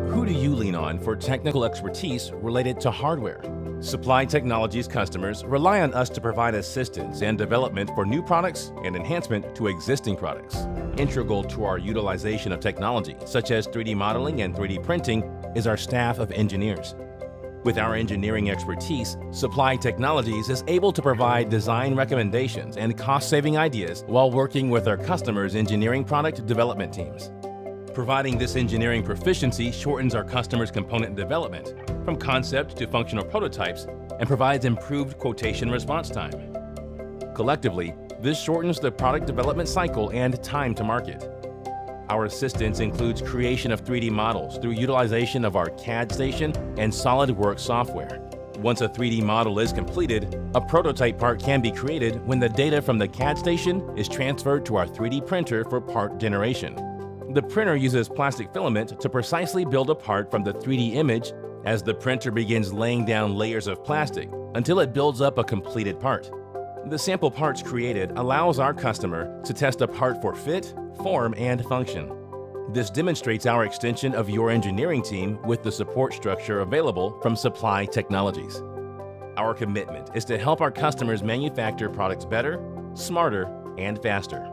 Who do you lean on for technical expertise related to hardware? Supply Technologies customers rely on us to provide assistance and development for new products and enhancement to existing products. Integral to our utilization of technology, such as 3D modeling and 3D printing, is our staff of engineers. With our engineering expertise, Supply Technologies is able to provide design recommendations and cost-saving ideas while working with our customers' engineering product development teams. Providing this engineering proficiency shortens our customers' component development from concept to functional prototypes and provides improved quotation response time. Collectively, this shortens the product development cycle and time to market. Our assistance includes creation of 3D models through utilization of our CAD station and SolidWorks software. Once a 3D model is completed, a prototype part can be created when the data from the CAD station is transferred to our 3D printer for part generation. The printer uses plastic filament to precisely build a part from the 3D image as the printer begins laying down layers of plastic until it builds up a completed part. The sample parts created allows our customer to test a part for fit, form, and function. This demonstrates our extension of your engineering team with the support structure available from Supply Technologies. Our commitment is to help our customers manufacture products better, smarter, and faster.